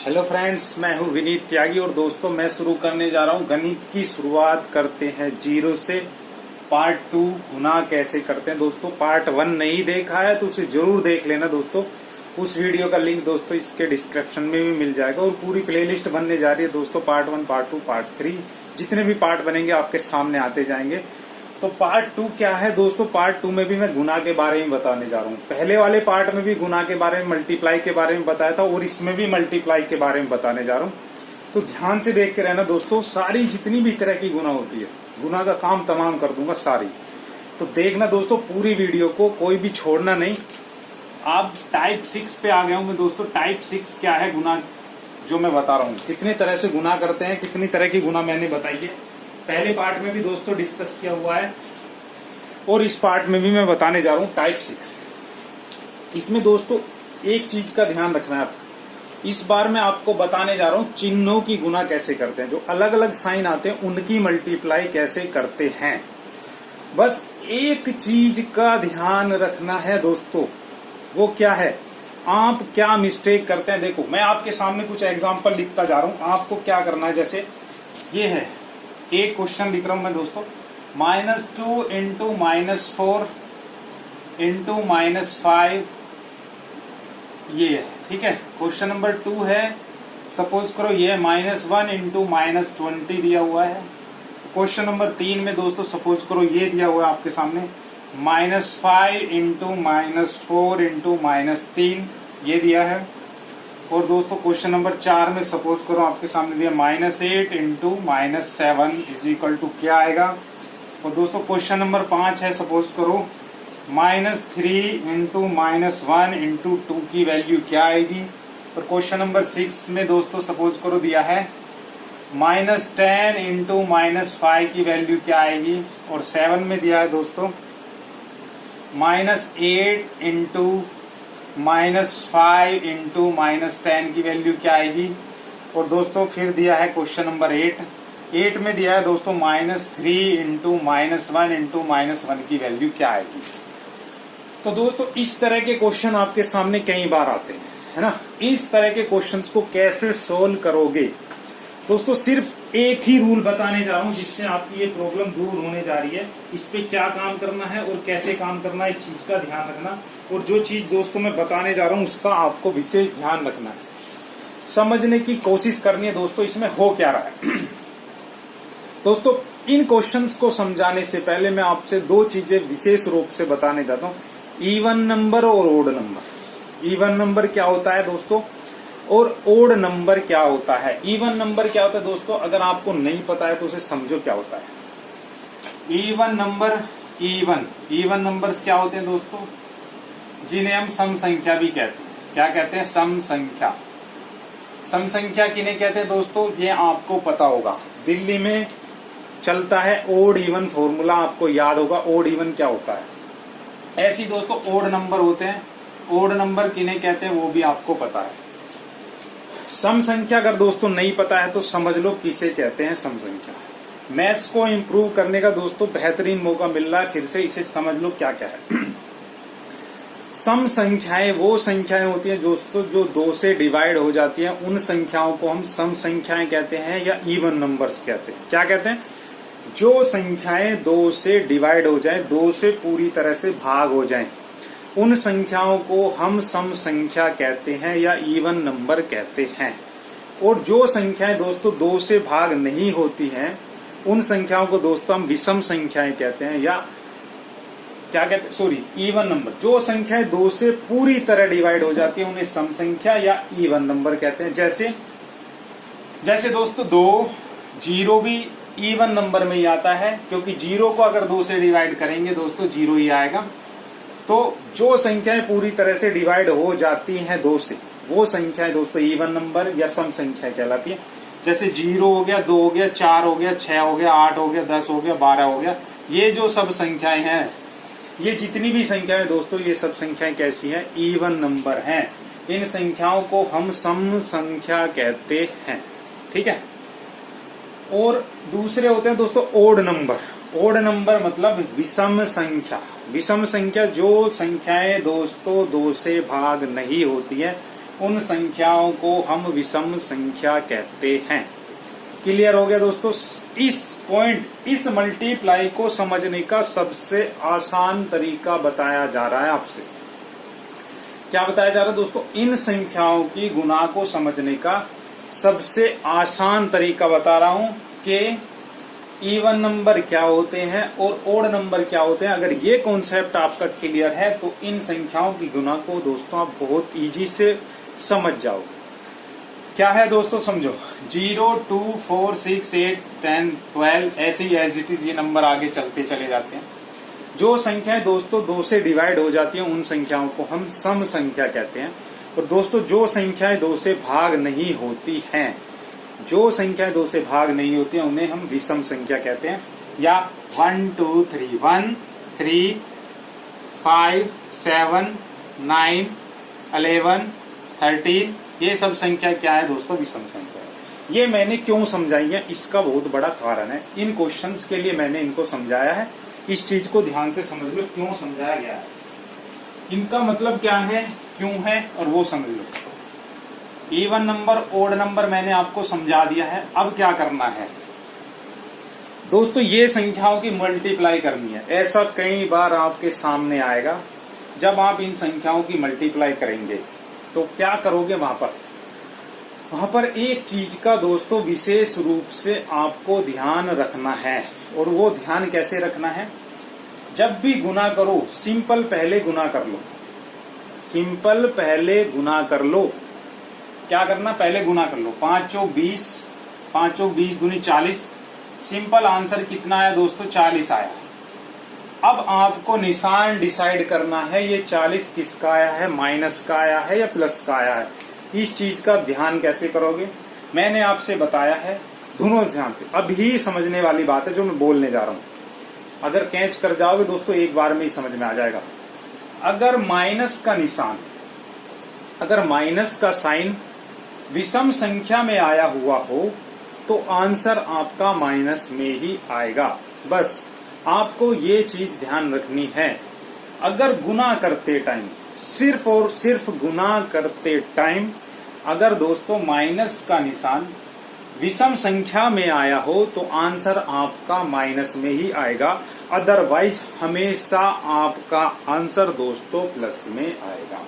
Hello friends, मैं हूं विनीत त्यागी और दोस्तों मैं शुरू करने जा रहा हूं गणित की शुरुआत करते हैं जीरो से। पार्ट 2 गुना कैसे करते हैं। दोस्तों पार्ट 1 नहीं देखा है तो उसे जरूर देख लेना दोस्तों। उस वीडियो का लिंक दोस्तों इसके डिस्क्रिप्शन में भी मिल जाएगा और पूरी प्लेलिस्ट बनने जा रही है दोस्तों। पार्ट 1, पार्ट 2, पार्ट 3 जितने भी पार्ट बनेंगे आपके सामने आते जाएंगे। तो पार्ट 2 क्या है दोस्तों, पार्ट 2 में भी मैं गुना के बारे में बताने जा रहा हूँ। पहले वाले पार्ट में भी गुना के बारे में, मल्टीप्लाई के बारे में बताया था और इसमें भी मल्टीप्लाई के बारे में बताने जा रहा हूँ। तो ध्यान से देख के रहना दोस्तों। सारी जितनी भी तरह की गुना होती है, गुना का काम तमाम कर दूंगा सारी। तो देखना दोस्तों पूरी वीडियो को, कोई भी छोड़ना नहीं। आप टाइप 6 पे आ गया हूँ मैं दोस्तों। टाइप 6 क्या है गुना, जो मैं बता रहा हूँ कितनी तरह से गुना करते हैं, कितनी तरह की गुना मैंने बताई है। पहले पार्ट में भी दोस्तों डिस्कस किया हुआ है और इस पार्ट में भी मैं बताने जा रहा हूं टाइप 6। इसमें दोस्तों एक चीज का ध्यान रखना है आप। इस बार मैं आपको बताने जा रहा हूं चिन्हों की गुना कैसे करते हैं। जो अलग अलग साइन आते हैं उनकी मल्टीप्लाई कैसे करते हैं। बस एक चीज का ध्यान रखना है दोस्तों, वो क्या है, आप क्या मिस्टेक करते हैं। देखो मैं आपके सामने कुछ एग्जाम्पल लिखता जा रहा हूं, आपको क्या करना है। जैसे ये है, एक क्वेश्चन लिख रहा हूं मैं दोस्तों, -2 इंटू -4 इंटू -5 ये है, ठीक है। क्वेश्चन नंबर 2 है, सपोज करो ये -1 इंटू -20 दिया हुआ है। क्वेश्चन नंबर 3 में दोस्तों सपोज करो ये दिया हुआ है आपके सामने, -5 इंटू -4 इंटू -3 ये दिया है। और दोस्तों क्वेश्चन नंबर 4 में सपोज करो आपके सामने दिया -8 इंटू -7 इज इक्वल टू क्या आएगा। और दोस्तों क्वेश्चन नंबर 5 है, सपोज करो -3 इंटू -1 इंटू 2 की वैल्यू क्या आएगी। और क्वेश्चन नंबर 6 में दोस्तों सपोज करो दिया है -10 इंटू -5 की वैल्यू क्या आएगी। और 7 में दिया है दोस्तों -8 इंटू -5 इंटू -10 की वैल्यू क्या आएगी। और दोस्तों फिर दिया है क्वेश्चन नंबर 8 में दिया है दोस्तों -3 इंटू -1 इंटू -1 की वैल्यू क्या आएगी। तो दोस्तों इस तरह के क्वेश्चन आपके सामने कई बार आते हैं, है ना। इस तरह के क्वेश्चंस को कैसे सोल्व करोगे दोस्तों, सिर्फ एक ही रूल बताने जा रहा हूं जिससे आपकी ये प्रॉब्लम दूर होने जा रही है। इस पे क्या काम करना है और कैसे काम करना है, इस चीज का ध्यान रखना। और जो चीज दोस्तों मैं बताने जा रहा हूं उसका आपको विशेष ध्यान रखना है, समझने की कोशिश करनी है दोस्तों इसमें हो क्या रहा है। दोस्तों इन क्वेश्चंस को समझाने से पहले मैं आपसे दो चीजें विशेष रूप से बताने जाता हूँ, इवन नंबर और ओड नंबर। इवन नंबर क्या होता है दोस्तों और ओड नंबर क्या होता है। इवन नंबर क्या होता है दोस्तों, अगर आपको नहीं पता है तो उसे समझो क्या होता है। इवन नंबर, इवन नंबर्स क्या होते हैं दोस्तों, जिन्हें हम सम संख्या भी कहते हैं। क्या कहते हैं, सम संख्या। सम संख्या किन्हें कहते हैं दोस्तों, ये आपको पता होगा। दिल्ली में चलता है ओड इवन फॉर्मूला, आपको याद होगा ओड इवन क्या होता है। ऐसी दोस्तों ओड नंबर होते हैं। ओड नंबर किन्हें कहते हैं वो भी आपको पता है। सम संख्या अगर दोस्तों नहीं पता है तो समझ लो किसे कहते हैं सम संख्या। मैथ्स को इम्प्रूव करने का दोस्तों बेहतरीन मौका मिल रहा है, फिर से इसे समझ लो क्या क्या है। सम संख्याएं वो संख्याएं होती हैं दोस्तों जो 2 से डिवाइड हो जाती हैं। उन संख्याओं को हम सम संख्याएं कहते हैं या इवन नंबर्स कहते हैं। क्या कहते हैं, जो संख्याएं 2 से डिवाइड हो जाएं, 2 से पूरी तरह से भाग हो जाएं, उन संख्याओं को हम सम संख्या कहते हैं या इवन नंबर कहते हैं। और जो संख्याएं दोस्तों 2 से भाग नहीं होती हैं उन संख्याओं को दोस्तों हम विषम संख्याएं कहते हैं या क्या कहते हैं, सॉरी, इवन नंबर। जो संख्याएं 2 से पूरी तरह डिवाइड हो जाती है उन्हें सम संख्या या इवन नंबर कहते हैं। जैसे दोस्तों 2, 0 भी इवन नंबर में ही आता है, क्योंकि 0 को अगर 2 से डिवाइड करेंगे दोस्तों 0 ही आएगा। तो जो संख्याएं पूरी तरह से डिवाइड हो जाती हैं 2 से, वो संख्याएं दोस्तों इवन नंबर या सम संख्या कहलाती है। जैसे 0 हो गया, 2 हो गया, 4 हो गया, 6 हो गया, 8 हो गया, 10 हो गया, 12 हो गया, ये जो सब संख्याएं हैं, ये जितनी भी संख्याएं दोस्तों, ये सब संख्याएं कैसी हैं, इवन नंबर हैं। इन संख्याओं को हम सम संख्या कहते हैं, ठीक है। और दूसरे होते हैं दोस्तों ओड नंबर। ओड नंबर मतलब विषम संख्या। विषम संख्या जो संख्याएं दोस्तों 2 से भाग नहीं होती है उन संख्याओं को हम विषम संख्या कहते हैं। क्लियर हो गया दोस्तों? इस पॉइंट, इस मल्टीप्लाई को समझने का सबसे आसान तरीका बताया जा रहा है आपसे। क्या बताया जा रहा है दोस्तों? इन संख्याओं की गुणा को समझने का सबसे आसान तरीका बता रहा हूं कि इवन नंबर क्या होते हैं और ओड नंबर क्या होते हैं। अगर ये कॉन्सेप्ट आपका क्लियर है तो इन संख्याओं की गुणा को दोस्तों आप बहुत इजी से समझ जाओगे। क्या है दोस्तों? समझो, 0, 2, 4, 6, 8, 10, 12 ऐसे ही एज इट इज ये नंबर आगे चलते चले जाते हैं। जो संख्याएं दोस्तों 2 से डिवाइड हो जाती हैं उन संख्याओं को हम सम संख्या कहते हैं। और दोस्तों जो संख्याएं 2 से भाग नहीं होती हैं, जो संख्याएं 2 से भाग नहीं होती हैं उन्हें हम विषम संख्या कहते हैं। या 1, 2, 3, 1, 3, 5, 7, 9, 11, 13 ये सब संख्या क्या है दोस्तों? विषम संख्या है। ये मैंने क्यों समझाई है, इसका बहुत बड़ा कारण है। इन क्वेश्चंस के लिए मैंने इनको समझाया है। इस चीज को ध्यान से समझ लो क्यों समझाया गया है, इनका मतलब क्या है, क्यों है, और वो समझ लो। इवन नंबर, ओड नंबर मैंने आपको समझा दिया है। अब क्या करना है दोस्तों? ये संख्याओं की मल्टीप्लाई करनी है। ऐसा कई बार आपके सामने आएगा। जब आप इन संख्याओं की मल्टीप्लाई करेंगे तो क्या करोगे? वहां पर एक चीज का दोस्तों विशेष रूप से आपको ध्यान रखना है। और वो ध्यान कैसे रखना है? जब भी गुना करो सिंपल पहले गुना कर लो। सिंपल पहले गुना कर लो। क्या करना? पहले गुना कर लो। 5 चौक 20, 5 चौक 20 दूनी 40। सिंपल आंसर कितना आया दोस्तों? 40 आया। अब आपको निशान डिसाइड करना है ये 40 किसका आया है, माइनस का आया है या प्लस का आया है। इस चीज का ध्यान कैसे करोगे? मैंने आपसे बताया है, दोनों ध्यान से। अभी समझने वाली बात है जो मैं बोलने जा रहा हूं। अगर कैच कर जाओगे दोस्तों एक बार में ही समझ में आ जाएगा। अगर माइनस का निशान, अगर माइनस का साइन विषम संख्या में आया हुआ हो तो आंसर आपका माइनस में ही आएगा। बस आपको ये चीज ध्यान रखनी है। अगर गुना करते टाइम, सिर्फ और सिर्फ गुना करते टाइम अगर दोस्तों माइनस का निशान विषम संख्या में आया हो तो आंसर आपका माइनस में ही आएगा। अदरवाइज हमेशा आपका आंसर दोस्तों प्लस में आएगा।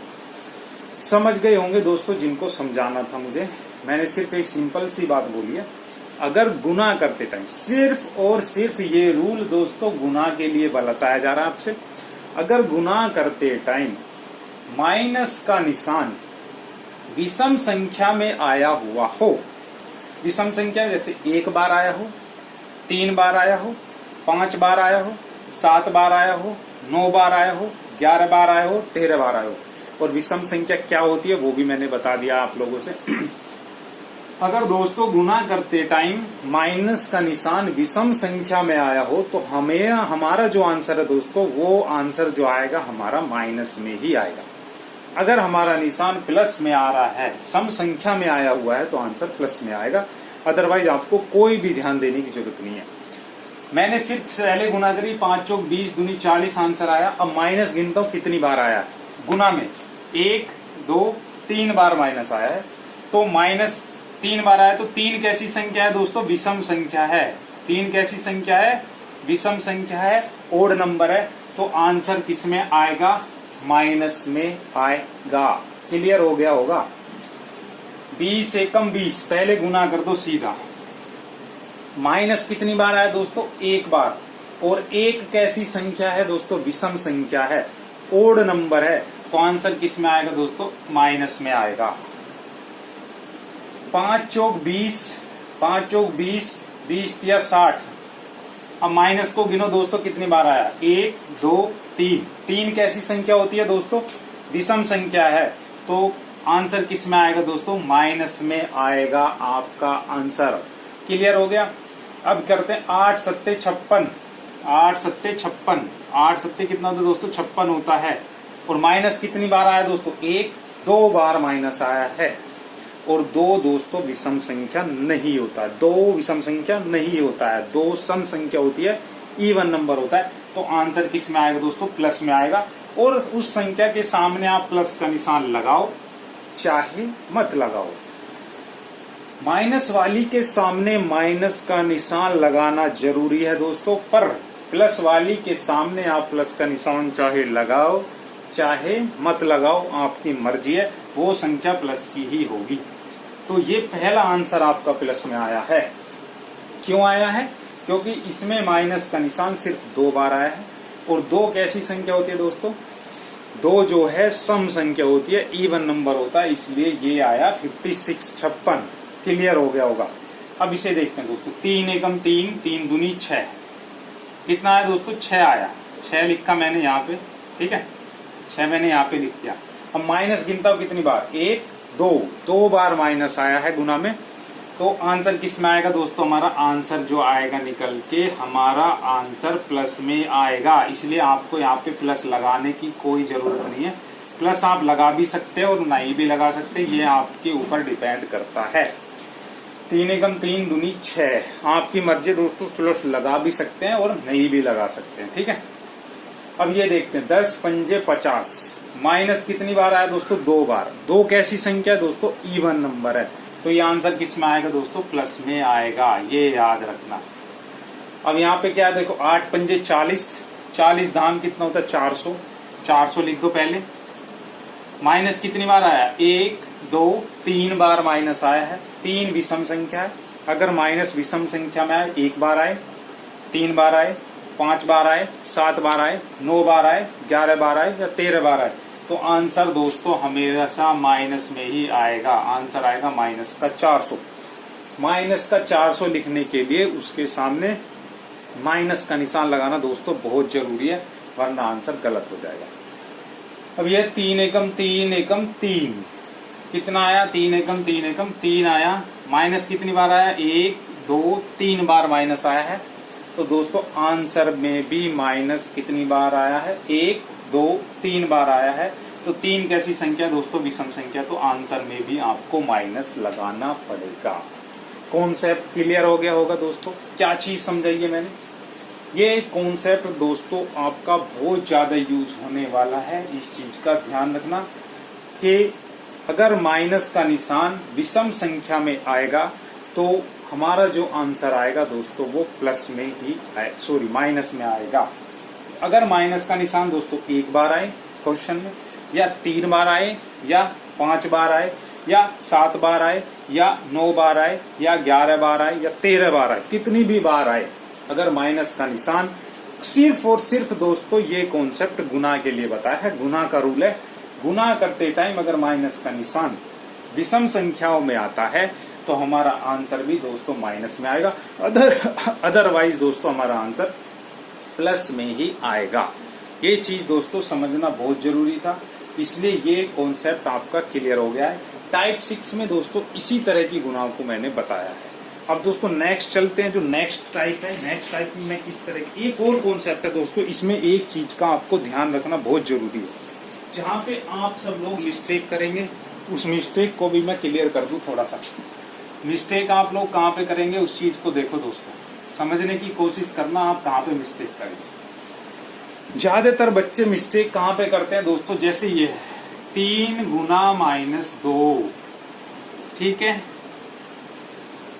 समझ गए होंगे दोस्तों जिनको समझाना था मुझे। मैंने सिर्फ एक सिंपल सी बात बोली है। अगर गुना करते टाइम, सिर्फ और सिर्फ ये रूल दोस्तों गुना के लिए बताया जा रहा है आपसे। अगर गुना करते टाइम माइनस का निशान विषम संख्या में आया हुआ हो, विषम संख्या जैसे 1 बार आया हो, 3 बार आया हो, 5 बार आया हो, 7 बार आया हो, 9 बार आया हो, 11 बार आया हो, 13 बार आया हो। और विषम संख्या क्या होती है वो भी मैंने बता दिया आप लोगों से। अगर दोस्तों गुना करते टाइम माइनस का निशान विषम संख्या में आया हो तो हमें हमारा जो आंसर है दोस्तों वो आंसर जो आएगा हमारा माइनस में ही आएगा। अगर हमारा निशान प्लस में आ रहा है, सम संख्या में आया हुआ है तो आंसर प्लस में आएगा। अदरवाइज आपको कोई भी ध्यान देने की जरूरत नहीं है। मैंने सिर्फ पहले गुना करी, 5 चौक 20 दूनी 40 आंसर आया। अब माइनस गिनता हूं कितनी बार आया गुना में, 1, 2, 3 बार माइनस आया है। तो माइनस 3 बार आया तो 3 कैसी संख्या है दोस्तों? विषम संख्या है। 3 कैसी संख्या है? विषम संख्या है, ओड नंबर है। तो आंसर किस में आएगा? माइनस में आएगा। क्लियर हो गया होगा? 20 एकम 20, पहले गुना कर दो सीधा। माइनस कितनी बार आया दोस्तों? 1 बार। और 1 कैसी संख्या है दोस्तों? विषम संख्या है, ओड नंबर है। तो आंसर किस में आएगा दोस्तों? माइनस में आएगा। 5 चौक 20, 5 चौक 20, 20 या 60। अब माइनस को गिनो दोस्तों कितनी बार आया? 1, 2, 3। 3 कैसी संख्या होती है दोस्तों? विषम संख्या है। तो आंसर किस में आएगा दोस्तों? माइनस में आएगा आपका आंसर। क्लियर हो गया? अब करते हैं 8 सत्ते 56। 8 सत्ते 56, 8 सत्ते कितना होता है दोस्तों? 56 होता है। और माइनस कितनी बार आया दोस्तों? 1, 2 बार माइनस आया है। और 2 दोस्तों विषम संख्या नहीं होता है, 2 विषम संख्या नहीं होता है, 2 सम संख्या होती है, इवन नंबर होता है। तो आंसर किस में आएगा दोस्तों? प्लस में आएगा। और उस संख्या के सामने आप प्लस का निशान लगाओ, चाहे मत लगाओ। माइनस वाली के सामने माइनस का निशान लगाना जरूरी है दोस्तों, पर प्लस वाली के सामने आप प्लस का निशान चाहे लगाओ चाहे मत लगाओ, आपकी मर्जी है, वो संख्या प्लस की ही होगी। तो ये पहला आंसर आपका प्लस में आया है। क्यों आया है? क्योंकि इसमें माइनस का निशान सिर्फ 2 बार आया है, और 2 कैसी संख्या होती है दोस्तों? 2 जो है सम संख्या होती है, इवन नंबर होता है, इसलिए ये आया 56। क्लियर हो गया होगा। अब इसे देखते हैं दोस्तों। 3 एकम 3, 3 दूनी 6, कितना आया दोस्तों? 6 आया। 6 लिखा मैंने यहाँ पे, ठीक है, 6 मैंने यहाँ पे लिख दिया। अब माइनस गिनता हूं कितनी बार? 1 2 बार माइनस आया है गुना में। तो आंसर किस में आएगा दोस्तों? हमारा आंसर जो आएगा निकल के, हमारा आंसर प्लस में आएगा। इसलिए आपको यहाँ पे प्लस लगाने की कोई जरूरत नहीं है। प्लस आप लगा भी सकते हैं और नहीं भी लगा सकते, ये आपके ऊपर डिपेंड करता है। 3 एकम 3 दूनी 6, आपकी मर्जी दोस्तों, प्लस लगा भी सकते हैं और नहीं भी लगा सकते हैं, ठीक है। अब ये देखते हैं, 10 पंजे 50, माइनस कितनी बार आया दोस्तों? 2 बार। 2 कैसी संख्या है दोस्तों? इवन नंबर है, तो ये आंसर किस में आएगा दोस्तों? प्लस में आएगा, ये याद रखना। अब यहाँ पे क्या है देखो, 8 पंजे 40, 40 धाम कितना होता है? 400, 400 लिख दो पहले। माइनस कितनी बार आया? 1 2 3 बार माइनस आया है। 3 विषम संख्या है, अगर माइनस विषम संख्या में आए, 1 बार आए, 3 बार आए, 5 बार आए, 7 बार आए, 9 बार आए, 11 बार आए या 13 बार आए, तो आंसर दोस्तों हमेशा माइनस में ही आएगा। आंसर आएगा माइनस का 400। माइनस का 400 लिखने के लिए उसके सामने माइनस का निशान लगाना दोस्तों बहुत जरूरी है, वरना आंसर गलत हो जाएगा। अब ये 3 एकम 3 एकम 3 कितना आया? 3 एकम 3 एकम 3 आया। माइनस कितनी बार आया? 1 2 3 बार माइनस आया है। तो दोस्तों आंसर में भी माइनस कितनी बार आया है? 1 2 3 बार आया है। तो 3 कैसी संख्या दोस्तों? विषम संख्या, तो आंसर में भी आपको माइनस लगाना पड़ेगा। कॉन्सेप्ट क्लियर हो गया होगा दोस्तों? क्या चीज समझाइए मैंने? ये कॉन्सेप्ट दोस्तों आपका बहुत ज्यादा यूज होने वाला है। इस चीज का ध्यान रखना कि अगर माइनस का निशान विषम संख्या में आएगा तो हमारा जो आंसर आएगा दोस्तों वो प्लस में ही सॉरी माइनस में आएगा। अगर माइनस का निशान दोस्तों 1 बार आए क्वेश्चन में, या 3 बार आए, या 5 बार आए, या 7 बार आए, या 9 बार आए, या 11 बार आए, या 13 बार आए, कितनी भी बार आए, अगर माइनस का निशान, सिर्फ और सिर्फ दोस्तों ये कॉन्सेप्ट गुना के लिए बताया है। गुना का रूल है, गुना करते टाइम अगर माइनस का निशान विषम संख्याओं में आता है तो हमारा आंसर भी दोस्तों माइनस में आएगा। अदरवाइज दोस्तों हमारा आंसर प्लस में ही आएगा। ये चीज दोस्तों समझना बहुत जरूरी था, इसलिए ये कॉन्सेप्ट आपका क्लियर हो गया है। टाइप 6 में दोस्तों इसी तरह की गुणाओं को मैंने बताया है। अब दोस्तों नेक्स्ट चलते हैं, जो नेक्स्ट टाइप है। नेक्स्ट टाइप में मैं किस तरह की, एक और कॉन्सेप्ट है दोस्तों, इसमें एक चीज का आपको ध्यान रखना बहुत जरूरी है। जहाँ पे आप सब लोग मिस्टेक करेंगे उस मिस्टेक को भी मैं क्लियर कर दूं थोड़ा सा। मिस्टेक आप लोग कहाँ पे करेंगे उस चीज को देखो दोस्तों, समझने की कोशिश करना आप कहाँ पे मिस्टेक करेंगे। ज्यादातर बच्चे मिस्टेक कहाँ पे करते हैं दोस्तों, जैसे ये 3 गुना -2, ठीक है,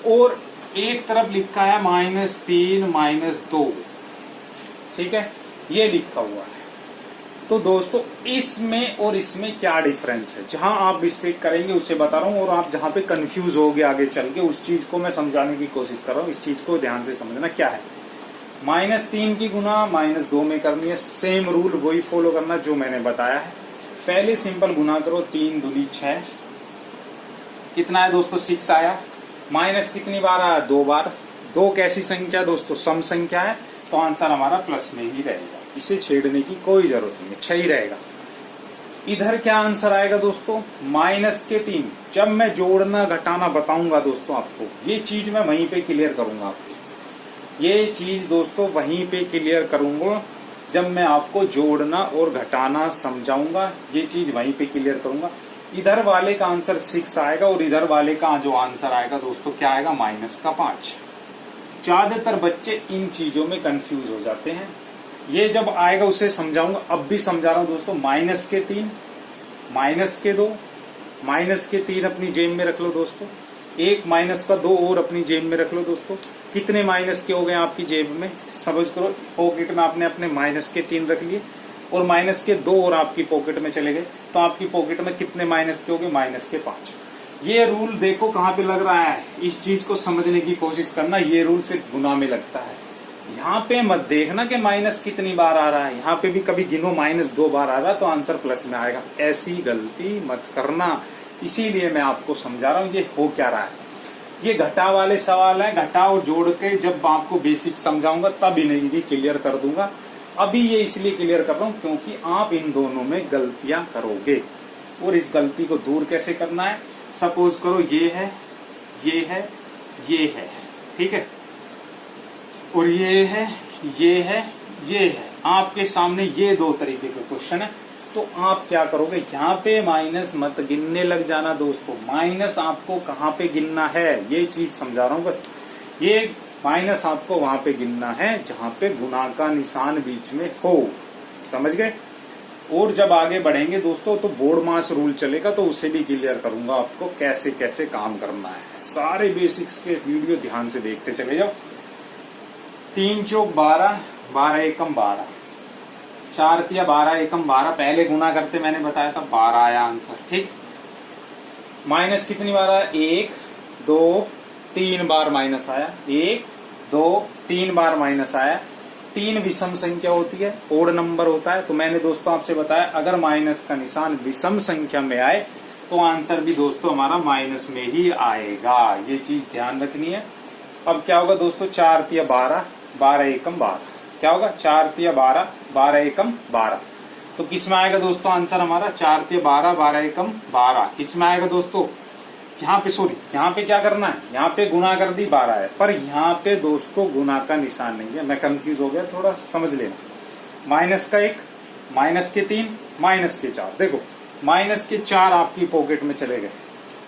और एक तरफ लिखा है -3 -2, ठीक है, ये लिखा हुआ है। तो दोस्तों इसमें और इसमें क्या डिफरेंस है, जहां आप मिस्टेक करेंगे उसे बता रहा हूं, और आप जहां पे कंफ्यूज हो गए आगे चल के उस चीज को मैं समझाने की कोशिश कर रहा हूं। इस चीज को ध्यान से समझना क्या है। -3 की गुना -2 में करनी है, सेम रूल वही फॉलो करना जो मैंने बताया है। पहले सिंपल गुना करो, 3 दूनी 6, कितना है दोस्तों 6 आया। माइनस कितनी बार आया? 2 बार। 2 कैसी संख्या दोस्तों? सम संख्या है, तो आंसर हमारा प्लस में ही रहेगा, इसे छेड़ने की कोई जरूरत नहीं है, 6 ही रहेगा। इधर क्या आंसर आएगा दोस्तों? -3। जब मैं जोड़ना घटाना बताऊंगा दोस्तों आपको, ये चीज मैं वहीं पे क्लियर करूंगा आपकी, ये चीज दोस्तों वहीं पे क्लियर करूंगा जब मैं आपको जोड़ना और घटाना समझाऊंगा, ये चीज वहीं पे क्लियर करूंगा। इधर वाले का आंसर 6 आएगा और इधर वाले का जो आंसर आएगा दोस्तों क्या आएगा? -5। ज्यादातर बच्चे इन चीजों में कंफ्यूज हो जाते हैं, ये जब आएगा उसे समझाऊंगा। अब भी समझा रहा हूं दोस्तों, -3 -2 माइनस के 3 अपनी जेब में रख लो दोस्तों, एक माइनस का 2 और अपनी जेब में रख लो दोस्तों। कितने माइनस के हो गए आपकी जेब में, समझ करो। पॉकेट में आपने अपने माइनस के 3 रख लिए और माइनस के 2 और आपकी पॉकेट में चले गए, तो आपकी पॉकेट में कितने माइनस के हो गए, माइनस के 5। ये रूल देखो कहाँ पे लग रहा है, इस चीज को समझने की कोशिश करना। ये रूल सिर्फ गुना में लगता है। यहाँ पे मत देखना कि माइनस कितनी बार आ रहा है, यहाँ पे भी कभी गिनो -2 बार आ रहा है तो आंसर प्लस में आएगा। ऐसी गलती मत करना, इसीलिए मैं आपको समझा रहा हूँ ये हो क्या रहा है। ये घटा वाले सवाल है, घटा और जोड़ के जब आपको बेसिक समझाऊंगा तब इन्हें क्लियर कर दूंगा। अभी ये इसलिए क्लियर कर रहा हूँ क्योंकि आप इन दोनों में गलतियां करोगे और इस गलती को दूर कैसे करना है। सपोज करो ये है, ये है, ये है, ठीक है, और ये है, ये है, ये है। आपके सामने ये 2 तरीके के क्वेश्चन है, तो आप क्या करोगे, यहाँ पे माइनस मत गिनने लग जाना दोस्तों। माइनस आपको कहाँ पे गिनना है, ये चीज समझा रहा हूँ बस। ये माइनस आपको वहां पे गिनना है जहां पे गुना का निशान बीच में हो, समझ गए। और जब आगे बढ़ेंगे दोस्तों तो बोर्ड मास रूल चलेगा, तो उसे भी क्लियर करूंगा आपको कैसे कैसे काम करना है। सारे बेसिक्स के वीडियो ध्यान से देखते चले जाओ। 3 चौक 12, 12 एकम 12, 4 तिया 12 एकम 12। पहले गुना करते मैंने बताया था 12 आया आंसर, ठीक। माइनस कितनी बार आया, 1 2 3 बार माइनस आया, 1 2 3 बार माइनस आया। 3 विषम संख्या होती है, ओड नंबर होता है, तो मैंने दोस्तों आपसे बताया अगर माइनस का निशान विषम संख्या में आए तो आंसर भी दोस्तों हमारा माइनस में ही आएगा। ये चीज ध्यान रखनी है। अब क्या होगा दोस्तों, 4 तिया 12, 12 एकम 12। क्या होगा, 4 तिया 12, 12 एकम 12। तो किस में आएगा दोस्तों आंसर हमारा, 4 तिया 12, 12 एकम 12। किस में आएगा दोस्तों, यहाँ पे सॉरी, यहाँ पे क्या करना है, यहाँ पे गुना कर दी 12 है, पर यहाँ पे दोस्तों गुना का निशान नहीं है। मैं कंफ्यूज हो गया, थोड़ा समझ लेना। माइनस का 1, माइनस के 3, माइनस के 4। देखो माइनस के 4 आपकी पॉकेट में चले गए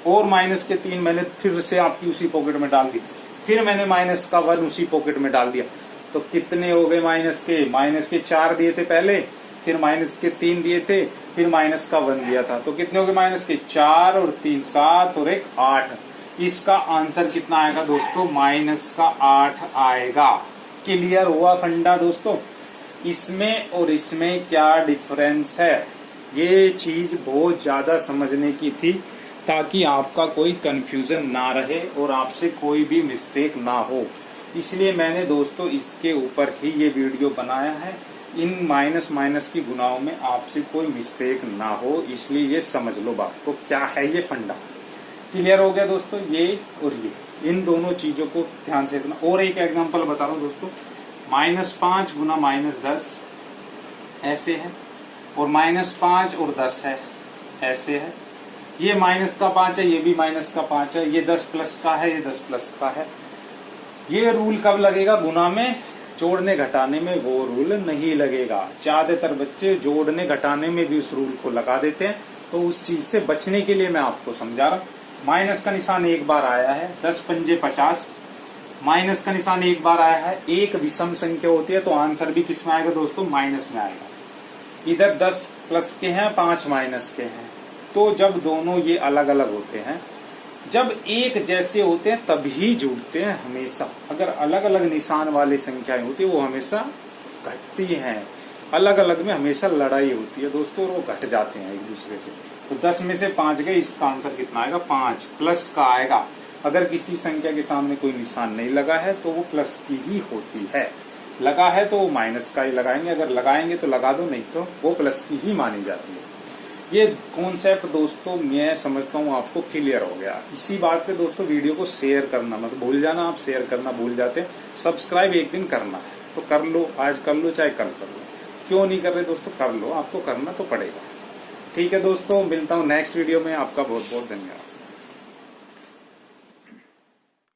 और माइनस के 3 मैंने फिर से आपकी उसी पॉकेट में डाल दी, फिर मैंने माइनस का 1 उसी पॉकेट में डाल दिया, तो कितने हो गए माइनस के 4 दिए थे पहले, फिर माइनस के 3 दिए थे, फिर माइनस का 1 दिया था, तो कितने हो गए माइनस के 4 और 3 7 और 1 8। इसका आंसर कितना आएगा दोस्तों, माइनस का 8 आएगा। क्लियर हुआ फंडा दोस्तों। इसमें और इसमें क्या डिफरेंस है, ये चीज बहुत ज्यादा समझने की थी ताकि आपका कोई कंफ्यूजन ना रहे और आपसे कोई भी मिस्टेक ना हो। इसलिए मैंने दोस्तों इसके ऊपर ही ये वीडियो बनाया है। इन माइनस की गुनाओं में आपसे कोई मिस्टेक ना हो, इसलिए ये समझ लो बात को, क्या है ये फंडा। क्लियर हो गया दोस्तों, ये और ये, इन दोनों चीजों को ध्यान से रखना। और एक एग्जांपल बता रहा हूँ दोस्तों, -5 गुना -10 ऐसे है, और -5 और 10 है ऐसे है। ये माइनस का 5 है, ये भी माइनस का 5 है, ये 10 प्लस का है, ये 10 प्लस का है। ये रूल कब लगेगा, गुना में, जोड़ने घटाने में वो रूल नहीं लगेगा। ज्यादातर बच्चे जोड़ने घटाने में भी उस रूल को लगा देते हैं, तो उस चीज से बचने के लिए मैं आपको समझा रहा हूँ। माइनस का निशान एक बार आया है, 10 पंजे 50। माइनस का निशान एक बार आया है, एक विषम संख्या होती है, तो आंसर भी किस में आएगा दोस्तों, माइनस में आएगा। इधर 10 प्लस के हैं, 5 माइनस के हैं, तो जब दोनों ये अलग अलग होते हैं, जब एक जैसे होते हैं तभी जुड़ते हैं हमेशा। अगर अलग अलग निशान वाली संख्याएं होती है वो हमेशा घटती हैं, अलग अलग में हमेशा लड़ाई होती है दोस्तों, और वो घट जाते हैं एक दूसरे से। तो 10 में से 5 गए, इसका आंसर कितना आएगा, 5 प्लस का आएगा। अगर किसी संख्या के सामने कोई निशान नहीं लगा है तो वो प्लस की ही होती है, लगा है तो वो माइनस का ही लगाएंगे, अगर लगाएंगे तो लगा दो, नहीं तो वो प्लस की ही मानी जाती है। ये कॉन्सेप्ट दोस्तों मैं समझता हूँ आपको क्लियर हो गया। इसी बात पे दोस्तों वीडियो को शेयर करना मत भूल जाना, आप शेयर करना भूल जाते हैं। सब्सक्राइब एक दिन करना है तो कर लो, आज कर लो चाहे कल कर लो, क्यों नहीं कर रहे दोस्तों, कर लो, आपको करना तो पड़ेगा। ठीक है दोस्तों, मिलता हूँ नेक्स्ट वीडियो में, आपका बहुत बहुत धन्यवाद।